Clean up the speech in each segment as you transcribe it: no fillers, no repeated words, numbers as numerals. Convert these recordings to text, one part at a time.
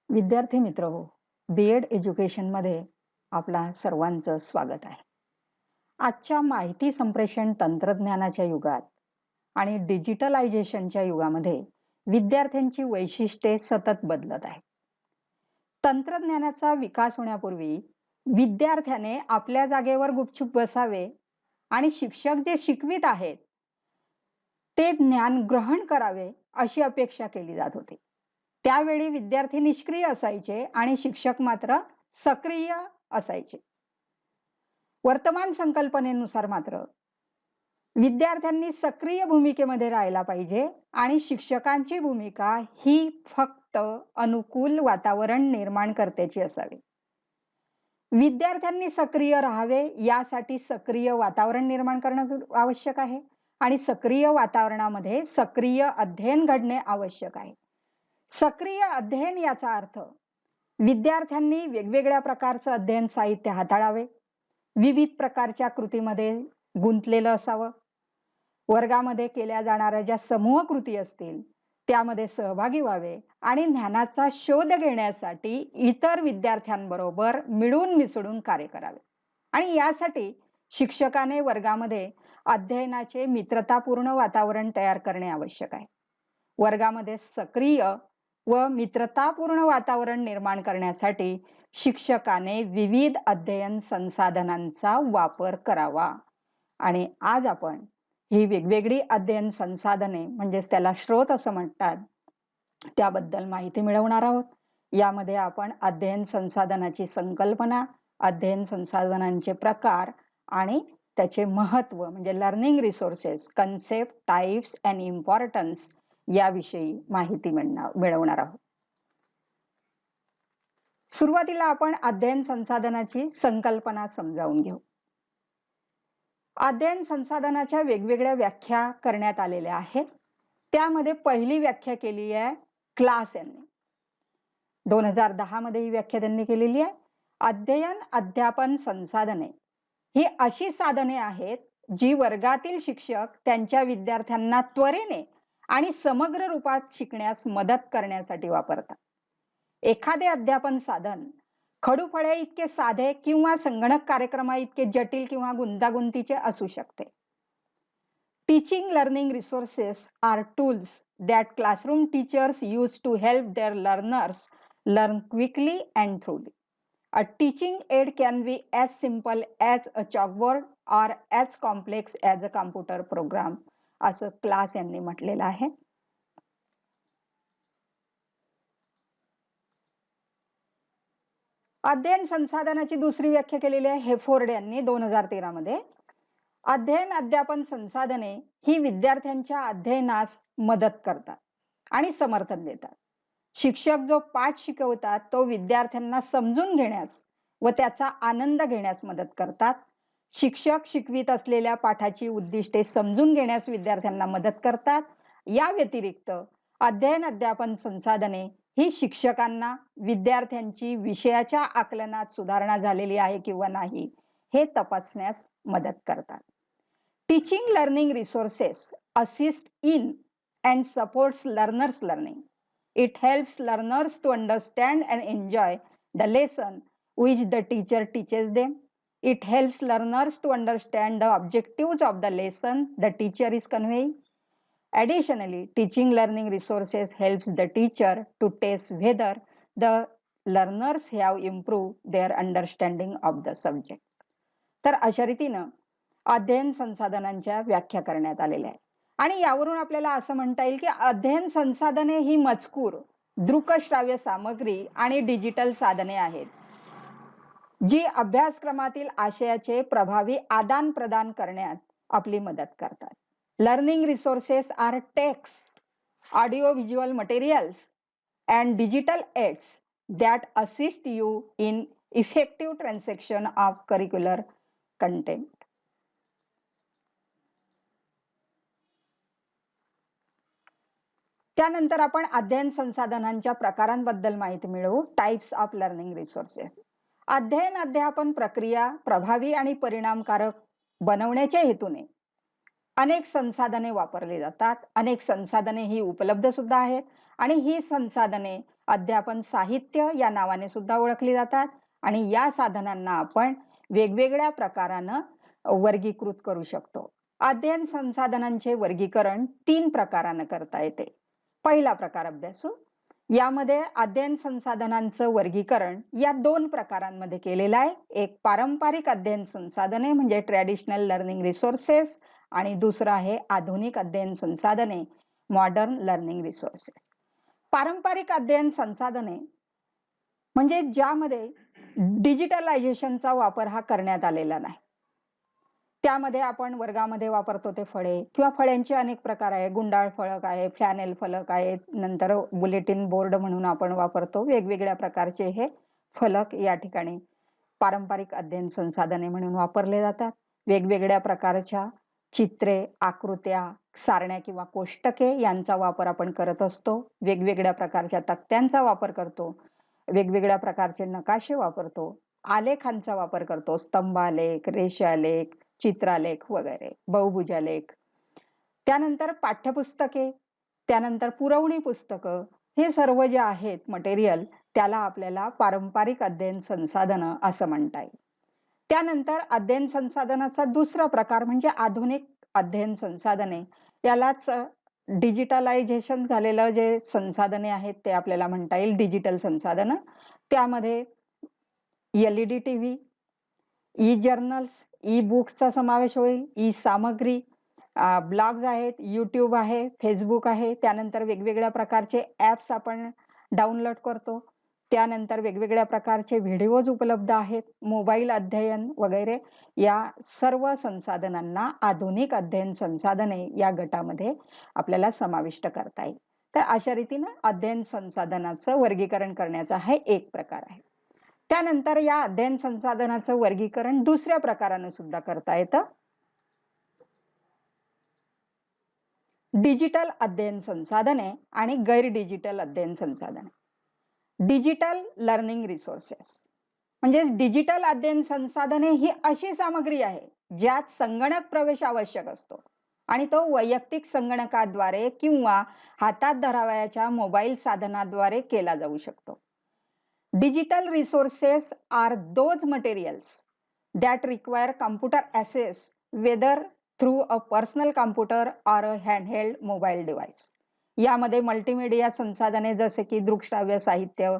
विद्यार्थी मित्र हो, बी-एड एज्युकेशनमध्ये आपला सर्वांचं स्वागत आहे. आजच्या माहिती संप्रेषण तंत्रज्ञानाच्या युगात आणि डिजिटलायझेशनच्या युगामध्ये विद्यार्थ्यांची वैशिष्ट्ये सतत बदलत आहेत. तंत्रज्ञानाचा विकास होण्यापूर्वी विद्यार्थ्याने आपल्या जागेवर गुपचूप बसावे आणि शिक्षक जे शिकवित आहेत, ते ज्ञान ग्रहण करावे अशी अपेक्षा केली जात होती. त्यावेळी विद्यार्थी निष्क्रिय असायचे आणि शिक्षक मात्र सक्रिय असायचे. वर्तमान संकल्पनेनुसार मात्र विद्यार्थ्यांनी सक्रिय भूमिकेमध्ये राहायला पाहिजे आणि शिक्षकांची भूमिका ही फक्त अनुकूल वातावरण निर्माण करण्याची असावी. विद्यार्थ्यांनी सक्रिय राहावे यासाठी सक्रिय वातावरण निर्माण करणं आवश्यक आहे आणि सक्रिय वातावरणामध्ये सक्रिय अध्ययन घडणे आवश्यक आहे. सक्रिय अध्ययन याचा अर्थ विद्यार्थ्यांनी वेगवेगळ्या प्रकारचं अध्ययन साहित्य हाताळावे, विविध प्रकारच्या कृतीमध्ये गुंतलेलं असावं, वर्गामध्ये केल्या जाणाऱ्या ज्या समूह कृती असतील त्यामध्ये सहभागी व्हावे आणि ज्ञानाचा शोध घेण्यासाठी इतर विद्यार्थ्यांबरोबर मिळून मिसळून कार्य करावे. आणि यासाठी शिक्षकाने वर्गामध्ये अध्ययनाचे मित्रतापूर्ण वातावरण तयार करणे आवश्यक आहे. वर्गामध्ये सक्रिय व मित्रतापूर्ण वातावरण निर्माण करण्यासाठी शिक्षकाने विविध अध्ययन संसाधनांचा वापर करावा. आणि आज आपण ही वेगवेगळी अध्ययन संसाधने म्हणजेच त्याला स्रोत असं म्हणतात, त्याबद्दल माहिती मिळवणार आहोत. यामध्ये आपण अध्ययन संसाधनाची संकल्पना, अध्ययन संसाधनांचे प्रकार आणि त्याचे महत्व म्हणजे learning resources, concept, types and importance याविषयी माहिती मिळवणार आहोत. सुरुवातीला आपण अध्ययन संसाधनाची संकल्पना समजावून घेऊ. अध्ययन संसाधनाच्या वेगवेगळ्या व्याख्या करण्यात आलेल्या आहेत. त्यामध्ये पहिली व्याख्या केली आहे क्लास यांनी. 2010 मध्ये ही व्याख्या त्यांनी केलेली आहे. अध्ययन अध्यापन संसाधने ही अशी साधने आहेत जी वर्गातील शिक्षक त्यांच्या विद्यार्थ्यांना त्वरेने आणि समग्र रूपात शिकण्यास मदत करण्यासाठी वापरतात. एखादे अध्यापन साधन खडूफळे इतके साधे किंवा संगणक कार्यक्रमा इतके जटिल किंवा गुंतागुंतीचे असू शकते. Teaching learning resources are tools that classroom teachers use to help their learners learn quickly and thoroughly. A teaching aid can be as simple as a chalkboard or as complex as a computer program, असं class यांनी म्हटलेलं आहे. अध्ययन संसाधनाची दुसरी व्याख्या केलेली आहे हेफोर्ड यांनी 2013 मध्ये. अध्ययन अध्यापन संसाधने ही विद्यार्थ्यांच्या अध्ययनास मदत करतात आणि समर्थन देतात. शिक्षक जो पाठ शिकवतात तो विद्यार्थ्यांना समजून घेण्यास व त्याचा आनंद घेण्यास मदत करतात. शिक्षक शिकवित असलेल्या पाठाची उद्दिष्टे समजून घेण्यास विद्यार्थ्यांना मदत करतात. या व्यतिरिक्त अध्ययन अध्यापन संसाधने ही शिक्षकांना विद्यार्थ्यांची विषयाच्या आकलनात सुधारणा झालेली आहे किंवा नाही हे तपासण्यास मदत करतात. Teaching learning resources assist in and supports learners' learning. It helps learners to understand and enjoy the lesson which the teacher teaches them. It helps learners to understand the objectives of the lesson the teacher is conveying. Additionally, teaching learning resources helps the teacher to test whether the learners have improved their understanding of the subject. तर अशा रीतीनं अध्ययन संसाधनांच्या व्याख्या करण्यात आलेल्या आहे. आणि यावरून आपल्याला असं म्हणता येईल की अध्ययन संसाधने ही मजकूर, दृकश्राव्य सामग्री आणि डिजिटल साधने आहेत जी अभ्यासक्रमातील आशयाचे प्रभावी आदान प्रदान करण्यात आपली मदत करतात. Learning resources are text, audio visual materials and digital aids that assist you in effective transaction of curricular content. त्यानंतर आपण अध्ययन संसाधनांच्या प्रकारांबद्दल माहिती मिळवू. Types of learning resources. अध्ययन अध्यापन प्रक्रिया प्रभावी आणि परिणामकारक बनवण्याच्या हेतूने अनेक संसाधने वापरली जातात. अनेक संसाधने ही उपलब्ध सुद्धा आहेत आणि ही संसाधने अध्यापन साहित्य या नावाने सुद्धा ओळखली जातात आणि या साधनांना आपण वेगवेगळ्या प्रकारानं वर्गीकृत करू शकतो. अध्ययन संसाधनांचे वर्गीकरण 3 प्रकारानं करता येते. पहिला प्रकार अभ्यासू. यामध्ये अध्ययन संसाधनांचं वर्गीकरण या 2 प्रकारांमध्ये केलेलं आहे. एक पारंपरिक अध्ययन संसाधने म्हणजे ट्रॅडिशनल लर्निंग रिसोर्सेस आणि दुसरं आहे आधुनिक अध्ययन संसाधने मॉडर्न लर्निंग रिसोर्सेस. पारंपरिक अध्ययन संसाधने म्हणजे ज्यामध्ये डिजिटलायझेशनचा वापर हा करण्यात आलेला नाही. त्यामध्ये आपण वर्गामध्ये वापरतो ते फळे किंवा फळ्यांचे अनेक प्रकार आहे. गुंडाळ फलक आहे, फ्लॅनेल फलक आहे, नंतर बुलेटिन बोर्ड म्हणून आपण वापरतो. वेगवेगळ्या प्रकारचे हे फलक या ठिकाणी पारंपरिक अध्ययन संसाधने म्हणून वापरले जातात. वेगवेगळ्या प्रकारच्या चित्रे, आकृत्या, सारण्या किंवा कोष्टके यांचा वापर आपण करत असतो. वेगवेगळ्या प्रकारच्या तक्त्यांचा वापर करतो. वेगवेगळ्या प्रकारचे नकाशे वापरतो. आलेखांचा वापर करतो. स्तंभालेख, रेषालेख, चित्रालेख वगैरे, बहुभुजालेख. त्यानंतर पाठ्यपुस्तके, त्यानंतर पुरवणी पुस्तकं, हे सर्व जे आहेत मटेरियल त्याला आपल्याला पारंपरिक अध्ययन संसाधनं असं म्हणता येईल. त्यानंतर अध्ययन संसाधनाचा दुसरा प्रकार म्हणजे आधुनिक अध्ययन संसाधने. यालाच डिजिटलायझेशन झालेलं जे संसाधने आहेत ते आपल्याला म्हणता येईल डिजिटल संसाधनं. त्यामध्ये LED टीव्ही, ई जर्नल्स, ई बुक्सचा समावेश होईल, ई सामग्री, ब्लॉग्स आहेत, YouTube आहे, Facebook आहे. त्यानंतर वेगवेगळ्या प्रकारचे ॲप्स आपण डाउनलोड करतो. त्यानंतर वेगवेगळ्या प्रकारचे व्हिडिओज उपलब्ध आहेत, मोबाईल अध्ययन वगैरे. या सर्व संसाधनांना आधुनिक अध्ययन संसाधने या गटामध्ये आपल्याला समाविष्ट करता येईल. तर अशा रीतीनं अध्ययन संसाधनाचं वर्गीकरण करण्याचा हा एक प्रकार आहे. त्यानंतर या अध्ययन संसाधनाचं वर्गीकरण दुसऱ्या प्रकारानं सुद्धा करता येतं. डिजिटल अध्ययन संसाधने आणि गैर डिजिटल अध्ययन संसाधने. डिजिटल लर्निंग रिसोर्सेस म्हणजे डिजिटल अध्ययन संसाधने ही अशी सामग्री आहे ज्यात संगणक प्रवेश आवश्यक असतो आणि तो वैयक्तिक संगणकाद्वारे किंवा हातात धरावयाच्या मोबाईल साधनाद्वारे केला जाऊ शकतो. Digital resources are those materials that require computer access whether through a personal computer or a handheld mobile device. यामध्ये मल्टीमीडिया संसाधने जसे की दृकश्राव्य साहित्य,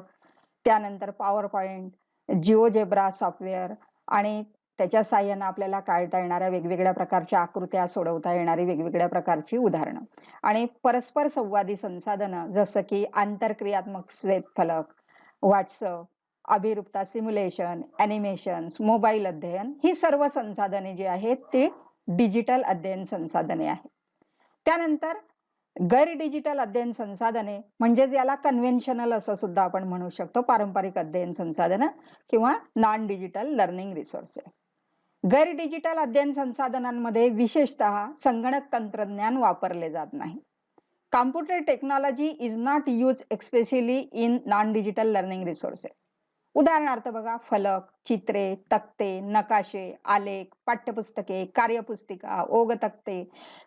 त्यानंतर पॉवर पॉइंट, जिओजेब्रा सॉफ्टवेअर आणि त्याच्या साहाय्याने आपल्याला काढता येणाऱ्या वेगवेगळ्या प्रकारच्या आकृत्या, सोडवता येणारी वेगवेगळ्या प्रकारची उदाहरणं आणि परस्पर संवादी संसाधनं जसं की आंतरक्रियात्मक श्वेतफलक, व्हॉट्सअप, अभिरूपता सिम्युलेशन, ॲनिमेशन्स, मोबाईल अध्ययन, ही सर्व संसाधने जी आहेत ते डिजिटल अध्ययन संसाधने आहेत. त्यानंतर गैर डिजिटल अध्ययन संसाधने म्हणजे याला कन्व्हेन्शनल असं सुद्धा आपण म्हणू शकतो, पारंपरिक अध्ययन संसाधनं किंवा नॉन डिजिटल लर्निंग रिसोर्सेस. गैर डिजिटल अध्ययन संसाधनांमध्ये विशेषतः संगणक तंत्रज्ञान वापरले जात नाही. Computer technology is not used especially in non-digital learning resources. उदाहरणार्थ बघा, फलक, चित्रे, तक्ते, नकाशे, आलेख, पाठ्यपुस्तके, कार्यपुस्तिका, ओघ तक्ते,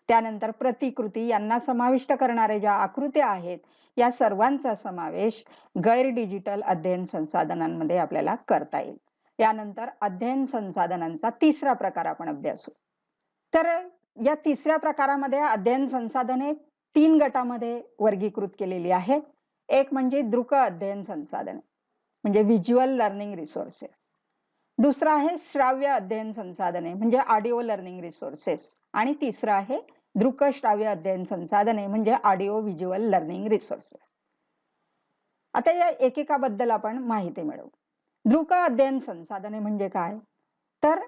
त्यानंतर प्रतिकृती यांना समाविष्ट करणारे ज्या आकृत्या आहेत या सर्वांचा समावेश गैर डिजिटल अध्ययन संसाधनांमध्ये आपल्याला करता येईल. यानंतर अध्ययन संसाधनांचा तिसरा प्रकार आपण अभ्यासू. तर या तिसऱ्या प्रकारामध्ये अध्ययन संसाधने 3 गटामध्ये वर्गीकृत केलेली आहेत. एक म्हणजे दृक अध्ययन संसाधने म्हणजे व्हिज्युअल लर्निंग रिसोर्सेस. दुसरं आहे श्राव्य अध्ययन संसाधने म्हणजे ऑडिओ लर्निंग रिसोर्सेस आणि तिसरं आहे दृक श्राव्य अध्ययन संसाधने म्हणजे ऑडिओ व्हिज्युअल लर्निंग रिसोर्सेस. आता या एकेकाबद्दल आपण माहिती मिळवू. दृक अध्ययन संसाधने म्हणजे काय? तर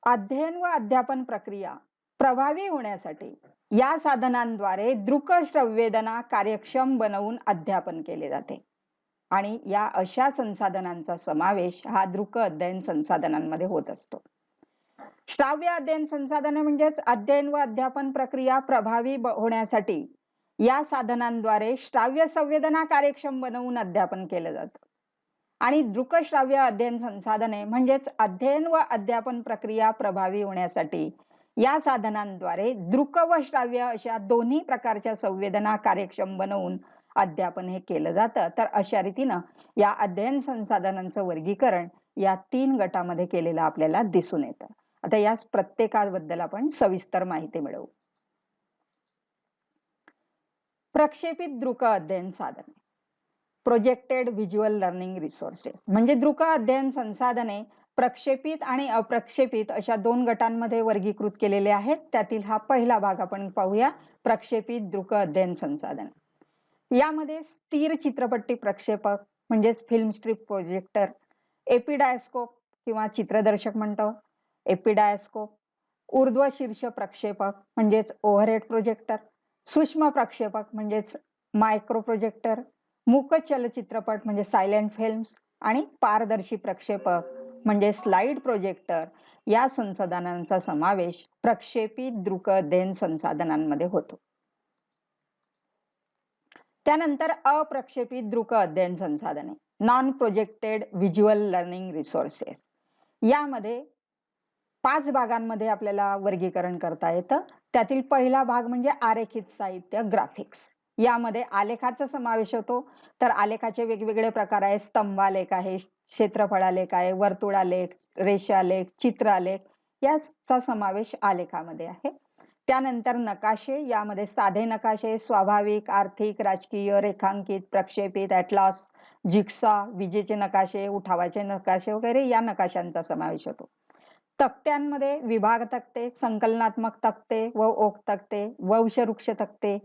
अध्ययन व अध्यापन प्रक्रिया प्रभावी होण्यासाठी या साधनांद्वारे दृक श्रव्यवेदना कार्यक्षम बनवून अध्यापन केले जाते आणि या अशा संसाधनांचा समावेश हा दृक अध्ययन संसाधनांमध्ये होत असतो. श्राव्य अध्ययन संसाधने म्हणजेच अध्ययन व अध्यापन प्रक्रिया प्रभावी होण्यासाठी या साधनांद्वारे श्राव्य संवेदना कार्यक्षम बनवून अध्यापन केलं जातं आणि दृक श्राव्य अध्ययन संसाधने म्हणजेच अध्ययन व अध्यापन प्रक्रिया प्रभावी होण्यासाठी या साधनांद्वारे दृक व श्राव्य अशा दोन्ही प्रकारच्या संवेदना कार्यक्षम बनवून अध्यापन हे केलं जातं. तर अशा रीतीनं या अध्ययन संसाधनांचं वर्गीकरण या 3 गटामध्ये केलेलं आपल्याला दिसून येतं. आता या प्रत्येकाबद्दल आपण सविस्तर माहिती मिळवू. प्रक्षेपित दृक अध्ययन साधने, प्रोजेक्टेड व्हिज्युअल लर्निंग रिसोर्सेस, म्हणजे दृक अध्ययन संसाधने प्रक्षेपित आणि अप्रक्षेपित अशा 2 गटांमध्ये वर्गीकृत केलेले आहेत. त्यातील हा पहिला भाग आपण पाहूया, प्रक्षेपित दृक अध्ययन संसाधन. यामध्ये स्थिर चित्रपट्टी प्रक्षेपक म्हणजेच फिल्म स्ट्रिप प्रोजेक्टर, एपिडायस्कोप किंवा चित्रदर्शक म्हणतो, एपिडायस्कोप, ऊर्ध्व शीर्ष प्रक्षेपक म्हणजेच ओव्हरहेड प्रोजेक्टर, सूक्ष्म प्रक्षेपक म्हणजेच मायक्रो प्रोजेक्टर, मूक चलचित्रपट म्हणजे सायलेंट फिल्म्स आणि पारदर्शी प्रक्षेपक म्हणजे स्लाइड प्रोजेक्टर या संसाधनांचा समावेश प्रक्षेपित दृक अध्ययन संसाधनांमध्ये होतो. त्यानंतर अप्रक्षेपित दृक अध्ययन संसाधने, non projected visual learning resources. यामध्ये 5 भागांमध्ये आपल्याला वर्गीकरण करता येतं. त्यातील पहिला भाग म्हणजे आरेखित साहित्य, ग्राफिक्स. यामध्ये आलेखाचा समावेश होतो. तर आलेखाचे वेगवेगळे प्रकार आहेत. स्तंभालेख आहे, क्षेत्रफळालेख आहे, वर्तुळालेख, रेषालेख, चित्रालेख याचा समावेश आलेखामध्ये आहे. त्यानंतर नकाशे, यामध्ये साधे नकाशे, स्वाभाविक, आर्थिक, राजकीय, रेखांकित, प्रक्षेपित, ॲटलास, जिग्सॉ, विजेचे नकाशे, उठावाचे नकाशे वगैरे या नकाशांचा समावेश होतो. तक्त्यांमध्ये विभाग तक्ते, संकलनात्मक तक्ते व ओक तक्ते, वंशवृक्ष तक्ते,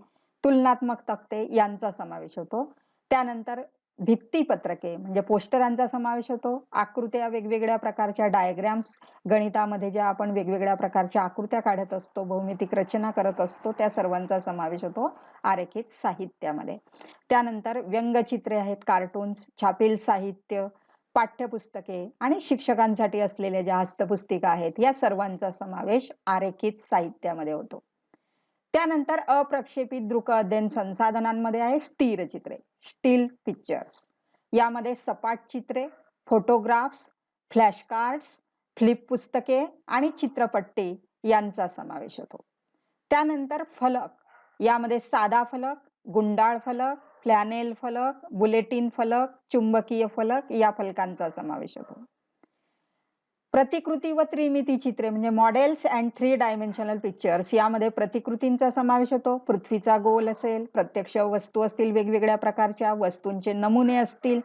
तुलनात्मक तक्ते यांचा समावेश होतो. त्यानंतर भित्तीपत्रके म्हणजे पोस्टरांचा समावेश होतो. आकृत्या, वेगवेगळ्या प्रकारच्या डायग्राम्स, गणितामध्ये ज्या आपण वेगवेगळ्या प्रकारच्या आकृत्या काढत असतो, भौमितिक रचना करत असतो, त्या सर्वांचा समावेश होतो आरेखित साहित्यामध्ये. त्यानंतर व्यंगचित्रे आहेत, कार्टून्स, छापील साहित्य, पाठ्यपुस्तके आणि शिक्षकांसाठी असलेल्या ज्या हस्तपुस्तिका आहेत या सर्वांचा समावेश आरेखित साहित्यामध्ये होतो. त्यानंतर अप्रक्षेपित दृक अध्ययन संसाधनांमध्ये आहे स्थिर चित्रे, स्टील पिक्चर्स. यामध्ये सपाट चित्रे, फोटोग्राफ्स, फ्लॅश कार्ड्स, फ्लिप पुस्तके आणि चित्रपट्टी यांचा समावेश होतो. त्यानंतर फलक, यामध्ये साधा फलक, गुंडाळ फलक, फ्लॅनेल फलक, बुलेटिन फलक, चुंबकीय फलक या फलकांचा समावेश होतो. प्रतिकृती व त्रिमिती चित्रे म्हणजे मॉडेल्स अँड 3 डायमेन्शनल पिक्चर्स. यामध्ये प्रतिकृतींचा समावेश होतो. पृथ्वीचा गोल असेल, प्रत्यक्ष वस्तू असतील, वेगवेगळ्या प्रकारच्या वस्तूंचे नमुने असतील,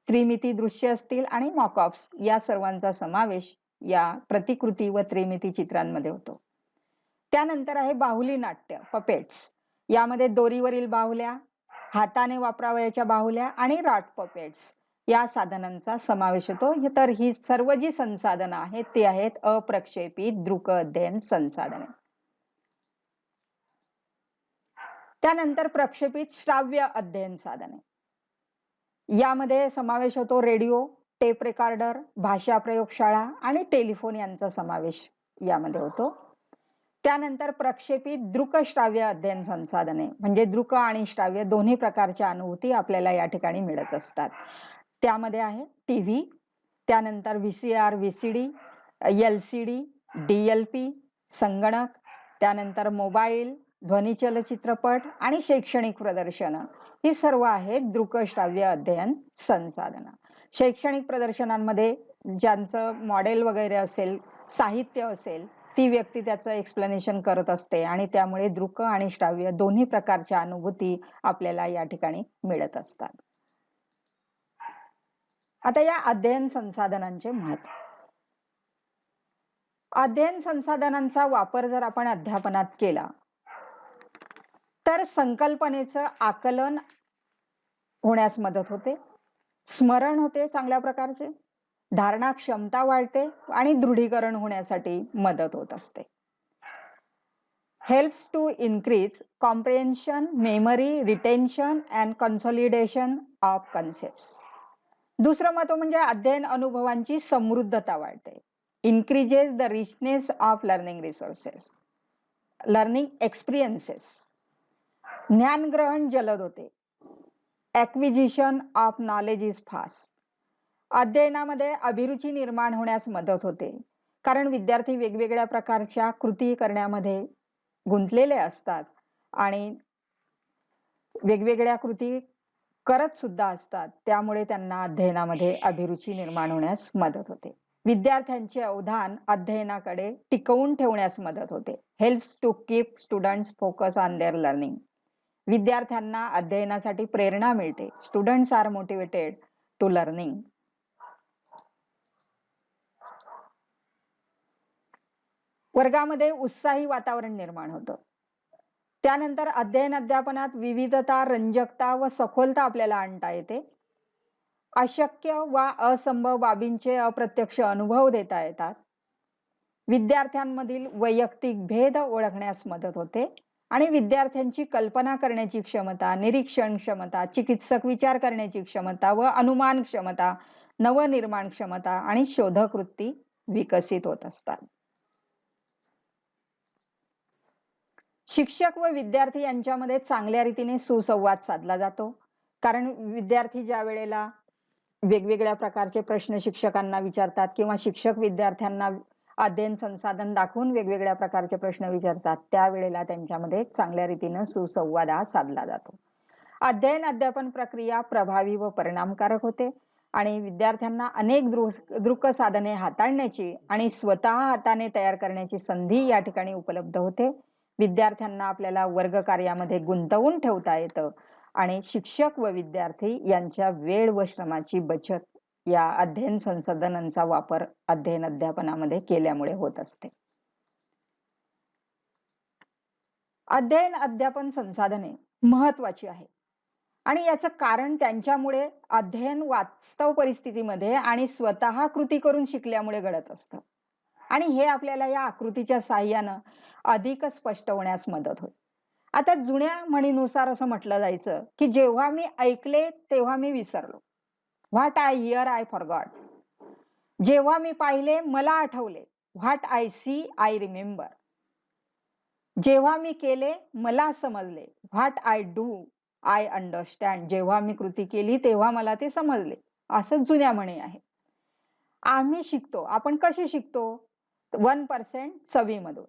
त्रिमिती दृश्य असतील आणि मॉकअप्स या सर्वांचा समावेश या प्रतिकृती व त्रिमिती चित्रांमध्ये होतो. त्यानंतर आहे बाहुली नाट्य, पपेट्स. यामध्ये दोरीवरील बाहुल्या, हाताने वापरावयाच्या बाहुल्या आणि रॉड पपेट्स या साधनांचा समावेश होतो. तर ही सर्व जी संसाधनं आहेत ती आहेत अप्रक्षेपित दृक अध्ययन संसाधने. त्यानंतर प्रक्षेपित श्राव्य अध्ययन साधने. यामध्ये समावेश होतो रेडिओ, टेप रेकॉर्डर, भाषा प्रयोगशाळा आणि टेलिफोन यांचा समावेश यामध्ये होतो. त्यानंतर प्रक्षेपित दृकश्राव्य अध्ययन संसाधने म्हणजे दृक आणि श्राव्य दोन्ही प्रकारच्या अनुभूती आपल्याला या ठिकाणी मिळत असतात. त्यामध्ये आहे टीव्ही, त्यानंतर VCR, VCD, LCD, DLP, संगणक, त्यानंतर मोबाईल, ध्वनी चलचित्रपट आणि शैक्षणिक प्रदर्शनं ही सर्व आहेत दृकश्राव्य अध्ययन संसाधनं. शैक्षणिक प्रदर्शनांमध्ये ज्यांचं मॉडेल वगैरे असेल, साहित्य असेल, ती व्यक्ती त्याचं एक्सप्लेनेशन करत असते आणि त्यामुळे दृक आणि श्राव्य दोन्ही प्रकारच्या अनुभूती आपल्याला या ठिकाणी मिळत असतात. आता या अध्ययन संसाधनांचे महत्व. अध्ययन संसाधनांचा वापर जर आपण अध्यापनात केला तर संकल्पनेचं आकलन होण्यास मदत होते, स्मरण होते चांगल्या प्रकारचे, धारणा क्षमता वाढते आणि दृढीकरण होण्यासाठी मदत होत असते. Helps to increase comprehension, memory, retention and consolidation of concepts. दुसरं महत्व म्हणजे अध्ययन अनुभवांची समृद्धता वाढते. Increases the richness of learning resources, learning experiences. ज्ञानग्रहण जलद होते. Acquisition of knowledge is fast. अध्ययनामध्ये अभिरुची निर्माण होण्यास मदत होते, कारण विद्यार्थी वेगवेगळ्या प्रकारच्या कृती करण्यामध्ये गुंतलेले असतात आणि वेगवेगळ्या कृती करत सुद्धा असतात. त्यामुळे त्यांना अध्ययनामध्ये अभिरुची निर्माण होण्यास मदत होते. विद्यार्थ्यांचे अवधान अध्ययनाकडे टिकवून ठेवण्यास मदत होते. Helps to keep students focus on their learning. विद्यार्थ्यांना अध्ययनासाठी प्रेरणा मिळते. Students are motivated to learning. वर्गामध्ये उत्साही वातावरण निर्माण होतं. त्यानंतर अध्ययन अध्यापनात विविधता, रंजकता व सखोलता आपल्याला आणता येते. अशक्य वा असंभव बाबींचे अप्रत्यक्ष अनुभव देता येतात. विद्यार्थ्यांमधील वैयक्तिक भेद ओळखण्यास मदत होते आणि विद्यार्थ्यांची कल्पना करण्याची क्षमता, निरीक्षण क्षमता, चिकित्सक विचार करण्याची क्षमता व अनुमान क्षमता, नवनिर्माण क्षमता आणि शोधक वृत्ती विकसित होत असतात. शिक्षक व विद्यार्थी यांच्यामध्ये चांगल्या रीतीने सुसंवाद साधला जातो. कारण विद्यार्थी ज्या वेळेला वेगवेगळ्या प्रकारचे प्रश्न शिक्षकांना विचारतात किंवा शिक्षक विद्यार्थ्यांना अध्ययन संसाधन दाखवून वेगवेगळ्या प्रकारचे प्रश्न विचारतात, त्यावेळेला त्यांच्यामध्ये चांगल्या रीतीने सुसंवाद हा साधला जातो. अध्ययन अध्यापन प्रक्रिया प्रभावी व परिणामकारक होते आणि विद्यार्थ्यांना अनेक दृक साधने हाताळण्याची आणि स्वतः हाताने तयार करण्याची संधी या ठिकाणी उपलब्ध होते. विद्यार्थ्यांना आपल्याला वर्ग कार्यामध्ये गुंतवून ठेवता येतं आणि शिक्षक व विद्यार्थी यांच्या वेळ व श्रमाची बचत या अध्ययन संसाधनांचा वापर अध्ययन अध्यापनामध्ये केल्यामुळे होत असते. अध्ययन अध्यापन संसाधने महत्वाची आहे आणि याचं कारण त्यांच्यामुळे अध्ययन वास्तव परिस्थितीमध्ये आणि स्वतः कृती करून शिकल्यामुळे घडत असतं आणि हे आपल्याला या आकृतीच्या साहाय्यानं अधिक स्पष्ट होण्यास मदत होईल. आता जुन्या म्हणीनुसार असं म्हटलं जायचं की जेव्हा मी ऐकले तेव्हा मी विसरलो. What I hear I forgot. जेव्हा मी पाहिले मला आठवले. What I see I remember. जेव्हा मी केले मला समजले. What I do I understand. जेव्हा मी कृती केली तेव्हा मला ते समजले. असं जुन्या म्हणी आहे. आम्ही शिकतो. आपण कसे शिकतो? 1% चवीमधून,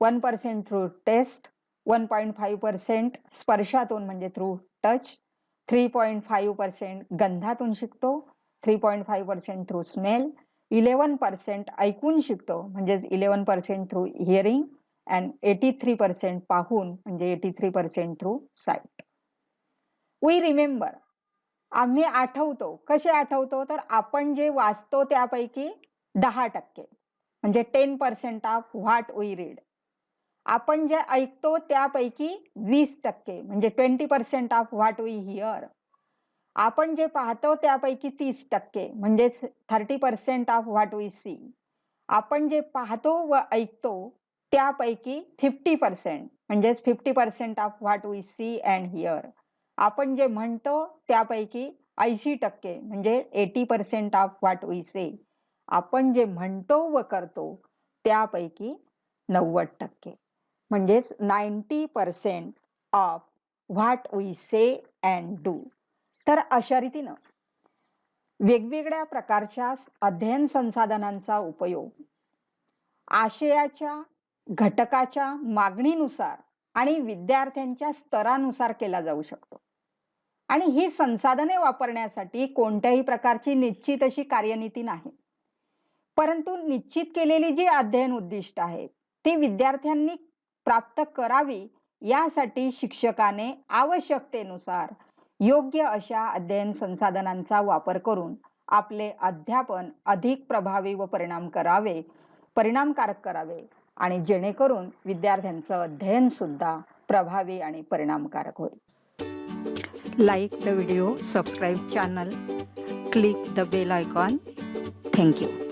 1% थ्रू टेस्ट, 1.5% स्पर्शातून म्हणजे थ्रू टच, 3.5% गंधातून शिकतो, 3.5% थ्रू स्मेल, 11% ऐकून शिकतो म्हणजेच 11% थ्रू हिअरिंग and 83% पाहून म्हणजे 83% थ्रू साइट. We remember. आम्ही आठवतो. कसे आठवतो? तर आपण जे वाचतो त्यापैकी 10% म्हणजे 10% ऑफ व्हॉट वी रीड. आपण जे ऐकतो त्यापैकी 20% म्हणजे 20% ऑफ व्हॉट वी हिअर. आपण जे पाहतो त्यापैकी 30% म्हणजे 30% ऑफ व्हॉट वी सी. आपण जे पाहतो व ऐकतो त्यापैकी 50% म्हणजे 50% of what we see and hear. आपण जे म्हणतो त्यापैकी 80% म्हणजे 80% ऑफ व्हॉट वी से. आपण जे म्हणतो व करतो त्यापैकी 90% म्हणजेच 90% of what we say and do. तर अशा रीतीनं वेगवेगळ्या प्रकारच्या अध्ययन संसाधनांचा उपयोग आशयाच्या घटकाच्या मागणीनुसार आणि विद्यार्थ्यांच्या स्तरानुसार केला जाऊ शकतो. आणि ही संसाधने वापरण्यासाठी कोणत्याही प्रकारची निश्चित अशी कार्यनीती नाही. परंतु निश्चित केलेली जी अध्ययन उद्दिष्ट आहेत ती विद्यार्थ्यांनी प्राप्त करावी यासाठी शिक्षकाने आवश्यकतेनुसार योग्य अशा अध्ययन संसाधनांचा वापर करून आपले अध्यापन अधिक प्रभावी व परिणामकारक करावे आणि जेणेकरून विद्यार्थ्यांचं अध्ययन सुद्धा प्रभावी आणि परिणामकारक होईल. Like the video, subscribe channel, click the bell icon. Thank you.